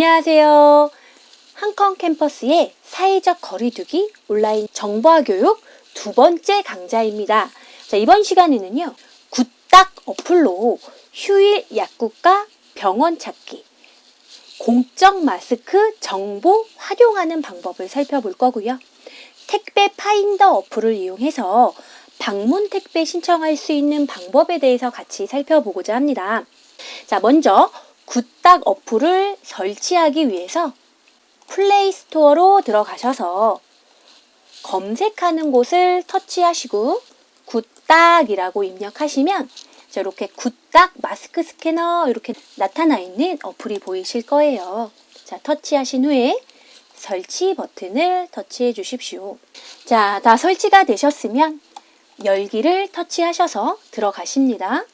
안녕하세요. 한컨 캠퍼스의 사회적 거리두기 온라인 정보화 교육 두 번째 강좌입니다. 자, 이번 시간에는요. 굿딱 어플로 휴일 약국과 병원 찾기, 공적 마스크 정보 활용하는 방법을 살펴볼 거고요. 택배 파인더 어플을 이용해서 방문 택배 신청할 수 있는 방법에 대해서 같이 살펴보고자 합니다. 자, 먼저 굿딱 어플을 설치하기 위해서 플레이 스토어로 들어가셔서 검색하는 곳을 터치하시고 굿딱이라고 입력하시면 이렇게 굿딱 마스크 스캐너 이렇게 나타나 있는 어플이 보이실 거예요. 자, 터치하신 후에 설치 버튼을 터치해 주십시오. 자, 다 설치가 되셨으면 열기를 터치하셔서 들어가십니다.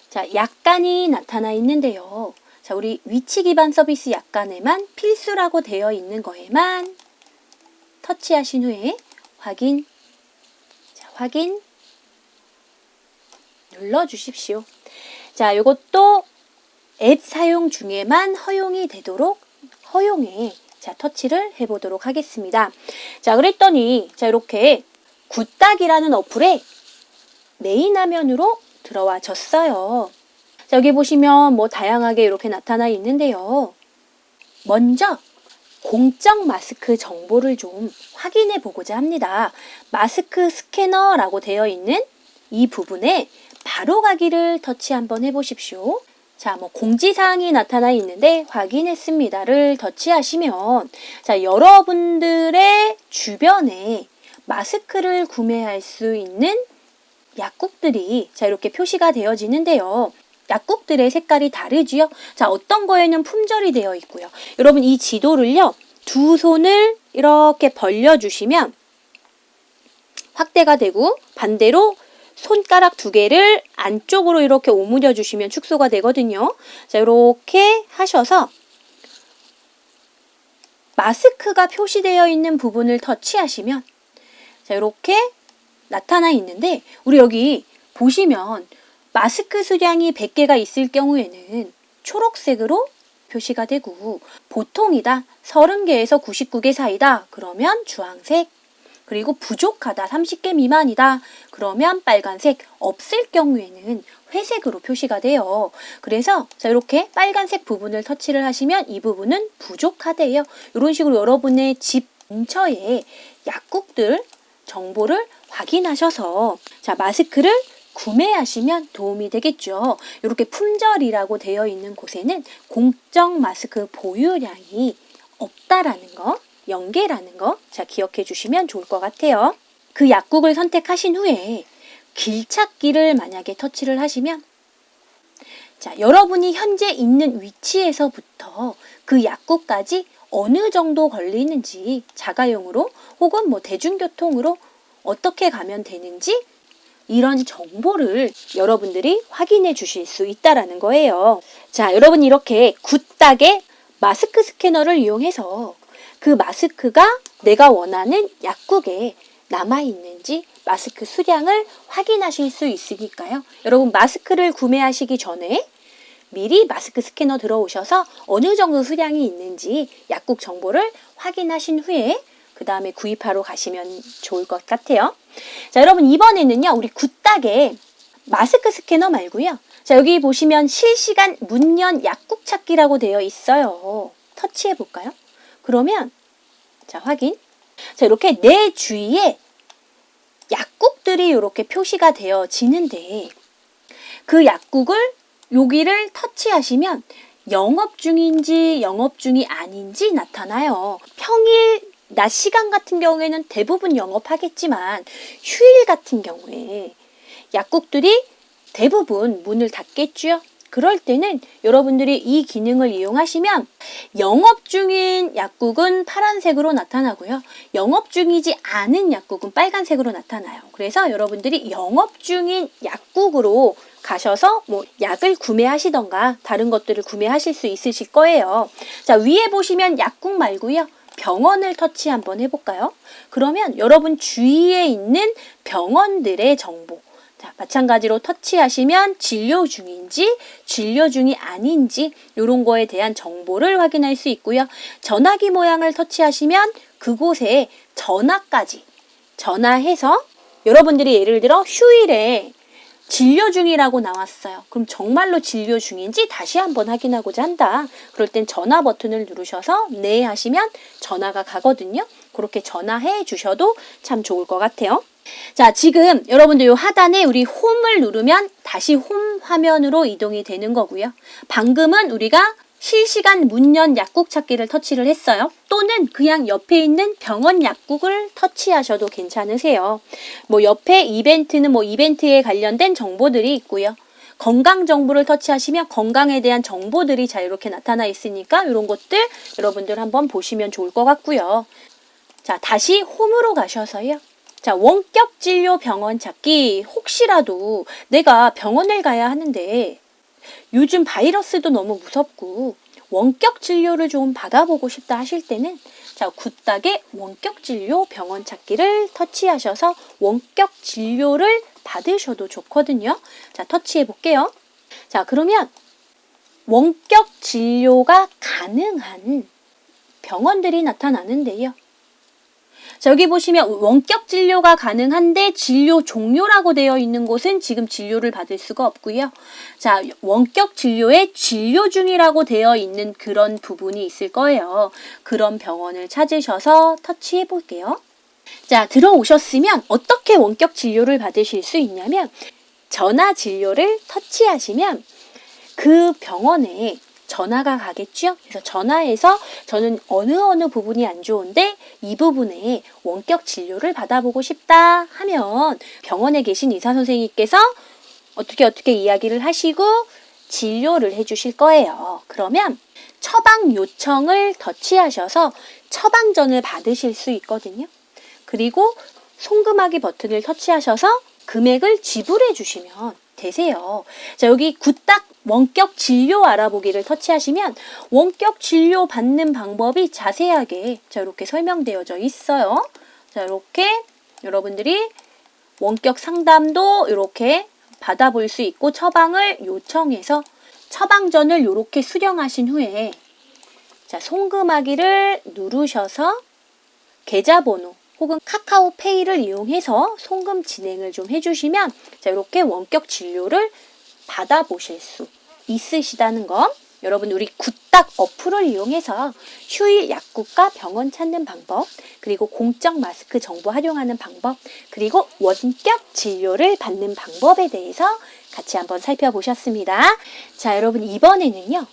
자, 약관이 나타나 있는데요. 자, 우리 위치 기반 서비스 약관에만 필수라고 되어 있는 거에만 터치하신 후에 확인, 자, 확인 눌러주십시오. 자, 이것도 앱 사용 중에만 허용이 되도록 허용에 자, 터치를 해보도록 하겠습니다. 자, 그랬더니 자, 이렇게 굿딱이라는 어플에 메인 화면으로 들어와 졌어요. 자, 여기 보시면 다양하게 이렇게 나타나 있는데요. 먼저 공적 마스크 정보를 좀 확인해 보고자 합니다. 마스크 스캐너라고 되어 있는 이 부분에 바로 가기를 터치 한번 해보십시오. 자, 공지사항이 나타나 있는데 확인했습니다를 터치하시면 자, 여러분들의 주변에 마스크를 구매할 수 있는 약국들이 자, 이렇게 표시가 되어지는데요. 약국들의 색깔이 다르지요. 자, 어떤 거에는 품절이 되어 있고요. 여러분 이 지도를요. 두 손을 이렇게 벌려주시면 확대가 되고 반대로 손가락 두 개를 안쪽으로 이렇게 오므려 주시면 축소가 되거든요. 자, 이렇게 하셔서 마스크가 표시되어 있는 부분을 터치하시면 자, 이렇게 나타나 있는데 우리 여기 보시면 마스크 수량이 100개가 있을 경우에는 초록색으로 표시가 되고 보통이다 30개에서 99개 사이다 그러면 주황색, 그리고 부족하다 30개 미만이다 그러면 빨간색, 없을 경우에는 회색으로 표시가 돼요. 그래서 자, 이렇게 빨간색 부분을 터치를 하시면 이 부분은 부족하대요. 이런 식으로 여러분의 집 근처에 약국들 정보를 확인하셔서 자, 마스크를 구매하시면 도움이 되겠죠. 이렇게 품절이라고 되어 있는 곳에는 공적 마스크 보유량이 없다라는 거, 0개라는 거, 자, 기억해 주시면 좋을 것 같아요. 그 약국을 선택하신 후에 길찾기를 만약에 터치를 하시면 자, 여러분이 현재 있는 위치에서부터 그 약국까지 어느 정도 걸리는지 자가용으로 혹은 대중교통으로 어떻게 가면 되는지 이런 정보를 여러분들이 확인해 주실 수 있다라는 거예요. 자, 여러분 이렇게 굿딱의 마스크 스캐너를 이용해서 그 마스크가 내가 원하는 약국에 남아있는지 마스크 수량을 확인하실 수 있으니까요. 여러분 마스크를 구매하시기 전에 미리 마스크 스캐너 들어오셔서 어느 정도 수량이 있는지 약국 정보를 확인하신 후에 그 다음에 구입하러 가시면 좋을 것 같아요. 자, 여러분 이번에는요. 우리 굿딱의 마스크 스캐너 말고요. 자, 여기 보시면 실시간 문연 약국 찾기라고 되어 있어요. 터치해 볼까요? 그러면 자, 확인. 자, 이렇게 내 주위에 약국들이 이렇게 표시가 되어지는데 그 약국을 여기를 터치하시면 영업 중인지 영업 중이 아닌지 나타나요. 평일 낮 시간 같은 경우에는 대부분 영업하겠지만 휴일 같은 경우에 약국들이 대부분 문을 닫겠죠. 그럴 때는 여러분들이 이 기능을 이용하시면 영업 중인 약국은 파란색으로 나타나고요. 영업 중이지 않은 약국은 빨간색으로 나타나요. 그래서 여러분들이 영업 중인 약국으로 가셔서 약을 구매하시던가 다른 것들을 구매하실 수 있으실 거예요. 자, 위에 보시면 약국 말고요. 병원을 터치 한번 해볼까요? 그러면 여러분 주위에 있는 병원들의 정보, 자, 마찬가지로 터치하시면 진료 중인지 진료 중이 아닌지 이런 거에 대한 정보를 확인할 수 있고요. 전화기 모양을 터치하시면 그곳에 전화까지 전화해서 여러분들이 예를 들어 휴일에 진료 중이라고 나왔어요. 그럼 정말로 진료 중인지 다시 한번 확인하고자 한다. 그럴 땐 전화 버튼을 누르셔서 네 하시면 전화가 가거든요. 그렇게 전화해 주셔도 참 좋을 것 같아요. 자, 지금 여러분들 이 하단에 우리 홈을 누르면 다시 홈 화면으로 이동이 되는 거고요. 방금은 우리가 실시간 문연 약국 찾기를 터치를 했어요. 또는 그냥 옆에 있는 병원 약국을 터치하셔도 괜찮으세요. 뭐 옆에 이벤트는 뭐 이벤트에 관련된 정보들이 있고요. 건강 정보를 터치하시면 건강에 대한 정보들이 자유롭게 나타나 있으니까 이런 것들 여러분들 한번 보시면 좋을 것 같고요. 자, 다시 홈으로 가셔서요. 자, 원격 진료 병원 찾기. 혹시라도 내가 병원을 가야 하는데 요즘 바이러스도 너무 무섭고 원격 진료를 좀 받아보고 싶다 하실 때는 자, 굿닥의 원격 진료 병원 찾기를 터치하셔서 원격 진료를 받으셔도 좋거든요. 자, 터치해 볼게요. 자, 그러면 원격 진료가 가능한 병원들이 나타나는데요. 자, 여기 보시면 원격 진료가 가능한데 진료 종료라고 되어 있는 곳은 지금 진료를 받을 수가 없고요. 자, 원격 진료에 진료 중이라고 되어 있는 그런 부분이 있을 거예요. 그런 병원을 찾으셔서 터치해 볼게요. 자, 들어오셨으면 어떻게 원격 진료를 받으실 수 있냐면 전화 진료를 터치하시면 그 병원에 전화가 가겠죠? 그래서 전화해서 저는 어느 부분이 안 좋은데 이 부분에 원격 진료를 받아보고 싶다 하면 병원에 계신 의사 선생님께서 어떻게 이야기를 하시고 진료를 해주실 거예요. 그러면 처방 요청을 터치하셔서 처방전을 받으실 수 있거든요. 그리고 송금하기 버튼을 터치하셔서 금액을 지불해 주시면 되세요. 자, 여기 굿닥 원격 진료 알아보기를 터치하시면 원격 진료 받는 방법이 자세하게 자, 이렇게 설명되어져 있어요. 자, 이렇게 여러분들이 원격 상담도 이렇게 받아볼 수 있고 처방을 요청해서 처방전을 이렇게 수령하신 후에 자, 송금하기를 누르셔서 계좌번호 혹은 카카오페이를 이용해서 송금 진행을 좀 해주시면 자, 이렇게 원격 진료를 받아보실 수 있으시다는 거. 여러분 우리 굿닥 어플을 이용해서 휴일 약국과 병원 찾는 방법, 그리고 공적 마스크 정보 활용하는 방법, 그리고 원격 진료를 받는 방법에 대해서 같이 한번 살펴보셨습니다. 자, 여러분 이번에는요.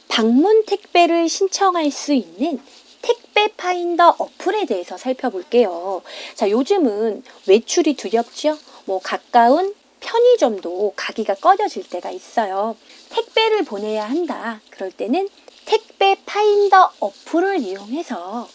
방문 택배를 신청할 수 있는 택배 파인더 어플에 대해서 살펴볼게요. 자, 요즘은 외출이 두렵죠? 뭐 가까운 편의점도 가기가 꺼려질 때가 있어요. 택배를 보내야 한다. 그럴 때는 택배 파인더 어플을 이용해서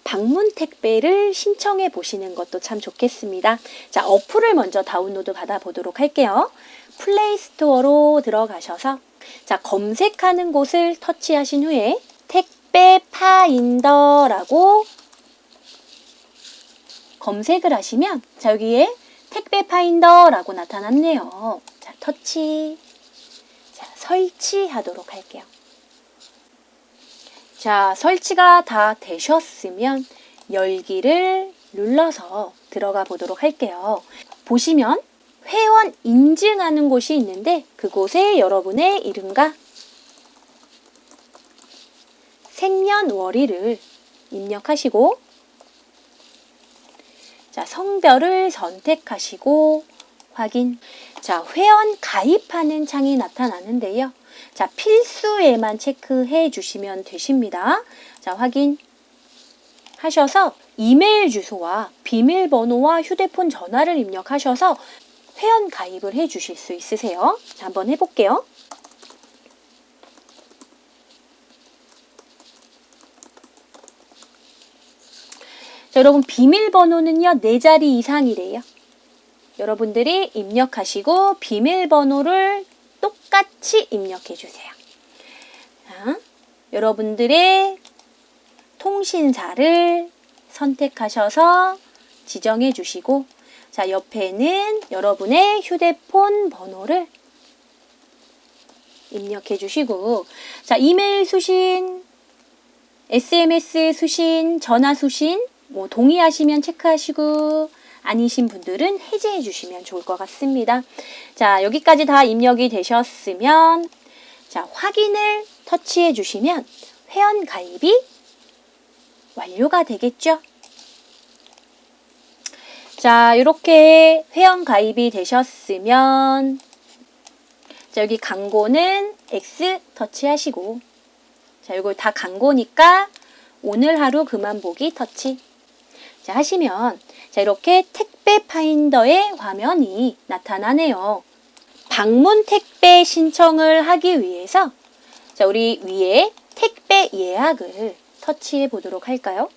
방문 택배를 신청해 보시는 것도 참 좋겠습니다. 자, 어플을 먼저 다운로드 받아보도록 할게요. 플레이 스토어로 들어가셔서 자, 검색하는 곳을 터치하신 후에 택배 파인더라고 검색을 하시면 자, 여기에 택배 파인더라고 나타났네요. 자, 터치. 자, 설치하도록 할게요. 자, 설치가 다 되셨으면 열기를 눌러서 들어가 보도록 할게요. 보시면 회원 인증하는 곳이 있는데 그곳에 여러분의 이름과 생년월일을 입력하시고 자, 성별을 선택하시고 확인. 자, 회원 가입하는 창이 나타나는데요. 자, 필수에만 체크해 주시면 되십니다. 자, 확인 하셔서 이메일 주소와 비밀번호와 휴대폰 전화를 입력하셔서 회원 가입을 해 주실 수 있으세요. 자, 한번 해볼게요. 자, 여러분 비밀번호는요 4자리 이상이래요. 여러분들이 입력하시고 비밀번호를 똑같이 입력해 주세요. 자, 여러분들의 통신사를 선택하셔서 지정해 주시고 자, 옆에는 여러분의 휴대폰 번호를 입력해 주시고, 자, 이메일 수신, SMS 수신, 전화 수신, 뭐 동의하시면 체크하시고, 아니신 분들은 해제해 주시면 좋을 것 같습니다. 자, 여기까지 다 입력이 되셨으면, 자, 확인을 터치해 주시면 회원 가입이 완료가 되겠죠. 자, 이렇게 회원 가입이 되셨으면, 자, 여기 광고는 X 터치하시고, 자, 이거 다 광고니까 오늘 하루 그만 보기 터치. 자, 하시면, 자, 이렇게 택배 파인더의 화면이 나타나네요. 방문 택배 신청을 하기 위해서, 자, 우리 위에 택배 예약을 터치해 보도록 할까요?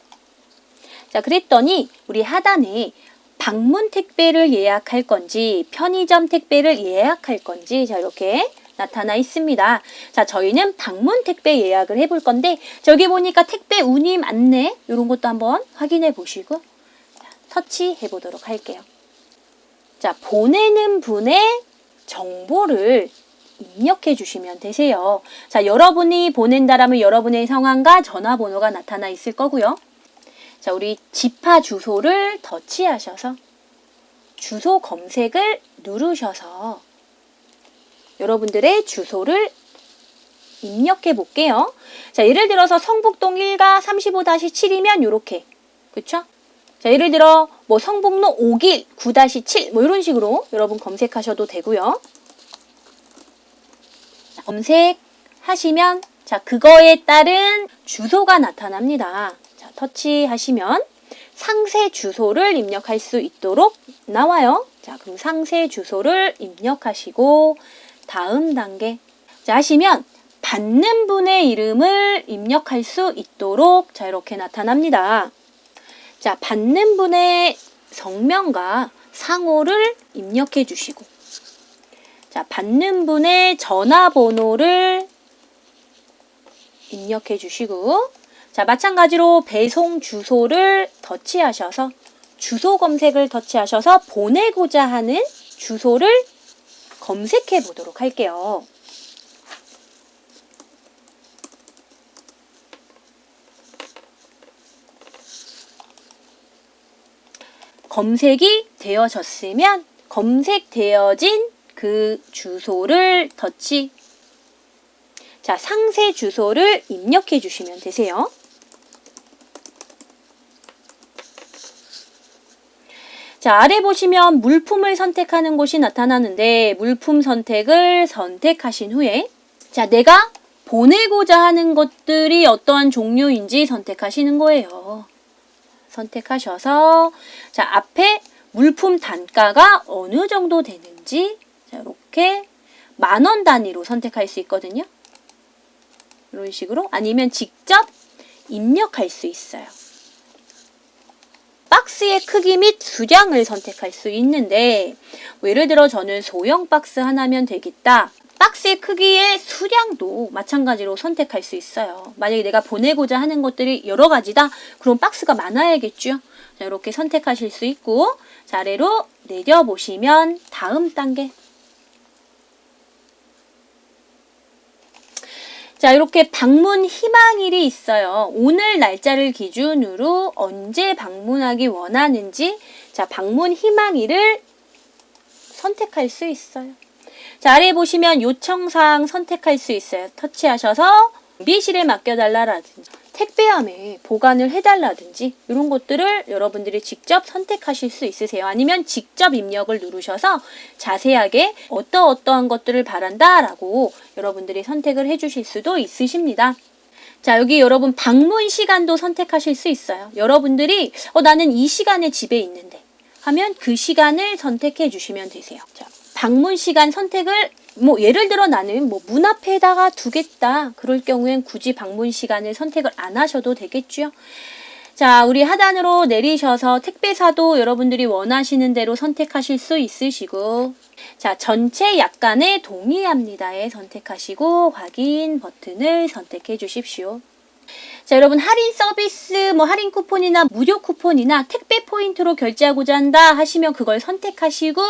자, 그랬더니 우리 하단에 방문 택배를 예약할 건지 편의점 택배를 예약할 건지 자, 이렇게 나타나 있습니다. 자, 저희는 방문 택배 예약을 해볼 건데 저기 보니까 택배 운임 안내 이런 것도 한번 확인해 보시고 자, 터치해 보도록 할게요. 자, 보내는 분의 정보를 입력해 주시면 되세요. 자, 여러분이 보낸다라면 여러분의 성함과 전화번호가 나타나 있을 거고요. 자, 우리 집화 주소를 터치하셔서 주소 검색을 누르셔서 여러분들의 주소를 입력해 볼게요. 자, 예를 들어서 성북동 1가 35-7이면 이렇게, 그쵸? 자, 예를 들어 뭐 성북로 5길 9-7 뭐 이런 식으로 여러분 검색하셔도 되고요. 자, 검색하시면 자, 그거에 따른 주소가 나타납니다. 자, 터치하시면 상세 주소를 입력할 수 있도록 나와요. 자, 그럼 상세 주소를 입력하시고 다음 단계 자, 하시면 받는 분의 이름을 입력할 수 있도록 자, 이렇게 나타납니다. 자, 받는 분의 성명과 상호를 입력해 주시고 자, 받는 분의 전화번호를 입력해 주시고 자, 마찬가지로 배송 주소를 터치하셔서 주소 검색을 터치하셔서 보내고자 하는 주소를 검색해 보도록 할게요. 검색이 되어졌으면 검색되어진 그 주소를 터치 자, 상세 주소를 입력해 주시면 되세요. 자, 아래 보시면 물품을 선택하는 곳이 나타나는데 물품 선택을 선택하신 후에 자, 내가 보내고자 하는 것들이 어떠한 종류인지 선택하시는 거예요. 선택하셔서 자, 앞에 물품 단가가 어느 정도 되는지 자, 이렇게 10,000원 단위로 선택할 수 있거든요. 이런 식으로 아니면 직접 입력할 수 있어요. 박스의 크기 및 수량을 선택할 수 있는데 뭐 예를 들어 저는 소형 박스 하나면 되겠다. 박스의 크기의 수량도 마찬가지로 선택할 수 있어요. 만약에 내가 보내고자 하는 것들이 여러 가지다. 그럼 박스가 많아야겠죠. 자, 이렇게 선택하실 수 있고 자, 아래로 내려보시면 다음 단계 자, 이렇게 방문 희망일이 있어요. 오늘 날짜를 기준으로 언제 방문하기 원하는지 자, 방문 희망일을 선택할 수 있어요. 자, 아래에 보시면 요청사항 선택할 수 있어요. 터치하셔서 비실에 맡겨달라라든지 택배함에 보관을 해달라든지 이런 것들을 여러분들이 직접 선택하실 수 있으세요. 아니면 직접 입력을 누르셔서 자세하게 어떠한 것들을 바란다라고 여러분들이 선택을 해주실 수도 있으십니다. 자, 여기 여러분 방문 시간도 선택하실 수 있어요. 여러분들이 나는 이 시간에 집에 있는데 하면 그 시간을 선택해 주시면 되세요. 자, 방문 시간 선택을 뭐 예를 들어 나는 뭐 문 앞에다가 두겠다. 그럴 경우엔 굳이 방문 시간을 선택을 안 하셔도 되겠죠. 자, 우리 하단으로 내리셔서 택배사도 여러분들이 원하시는 대로 선택하실 수 있으시고 자, 전체 약관에 동의합니다에 선택하시고 확인 버튼을 선택해 주십시오. 자, 여러분 할인 서비스, 뭐 할인 쿠폰이나 무료 쿠폰이나 택배 포인트로 결제하고자 한다 하시면 그걸 선택하시고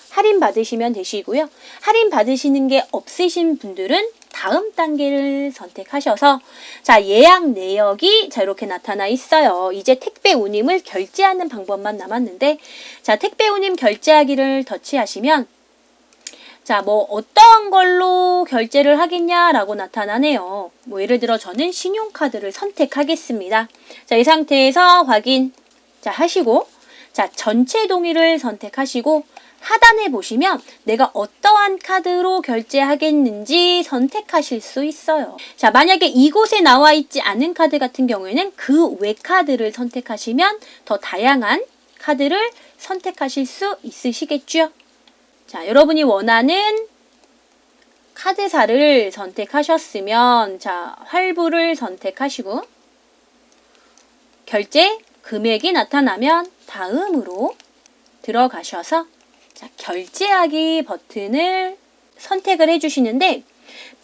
할인 받으시면 되시고요. 할인 받으시는 게 없으신 분들은 다음 단계를 선택하셔서 자, 예약 내역이 자, 이렇게 나타나 있어요. 이제 택배 운임을 결제하는 방법만 남았는데 자, 택배 운임 결제하기를 터치하시면 자, 뭐 어떠한 걸로 결제를 하겠냐라고 나타나네요. 뭐 예를 들어 저는 신용카드를 선택하겠습니다. 자, 이 상태에서 확인 자, 하시고 자, 전체 동의를 선택하시고 하단에 보시면 내가 어떠한 카드로 결제하겠는지 선택하실 수 있어요. 자, 만약에 이곳에 나와 있지 않은 카드 같은 경우에는 그 외 카드를 선택하시면 더 다양한 카드를 선택하실 수 있으시겠죠. 자, 여러분이 원하는 카드사를 선택하셨으면 자, 활부를 선택하시고 결제 금액이 나타나면 다음으로 들어가셔서 자, 결제하기 버튼을 선택을 해주시는데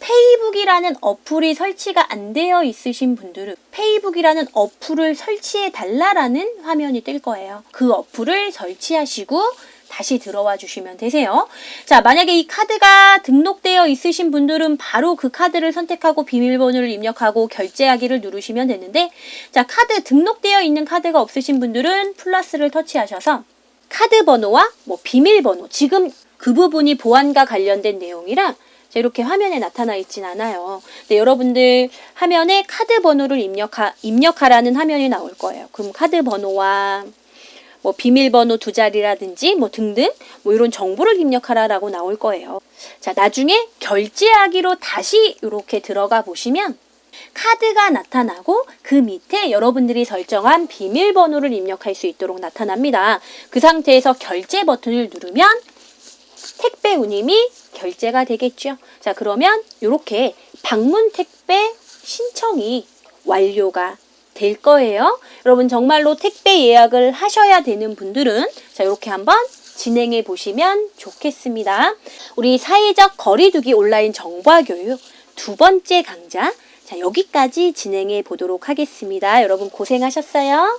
페이북이라는 어플이 설치가 안 되어 있으신 분들은 페이북이라는 어플을 설치해 달라라는 화면이 뜰 거예요. 그 어플을 설치하시고 다시 들어와 주시면 되세요. 자, 만약에 이 카드가 등록되어 있으신 분들은 바로 그 카드를 선택하고 비밀번호를 입력하고 결제하기를 누르시면 되는데 자, 카드 등록되어 있는 카드가 없으신 분들은 플러스를 터치하셔서 카드 번호와 뭐 비밀번호, 지금 그 부분이 보안과 관련된 내용이라 자, 이렇게 화면에 나타나 있진 않아요. 근데 여러분들 화면에 카드 번호를 입력하라는 화면이 나올 거예요. 그럼 카드 번호와 뭐 비밀번호 2자리라든지 뭐 등등 뭐 이런 정보를 입력하라라고 나올 거예요. 자, 나중에 결제하기로 다시 이렇게 들어가 보시면 카드가 나타나고 그 밑에 여러분들이 설정한 비밀번호를 입력할 수 있도록 나타납니다. 그 상태에서 결제 버튼을 누르면 택배 운임이 결제가 되겠죠. 자, 그러면 이렇게 방문 택배 신청이 완료가 될 거예요. 여러분 정말로 택배 예약을 하셔야 되는 분들은 자, 이렇게 한번 진행해 보시면 좋겠습니다. 우리 사회적 거리두기 온라인 정보화 교육 2번째 강좌 자, 여기까지 진행해 보도록 하겠습니다. 여러분 고생하셨어요.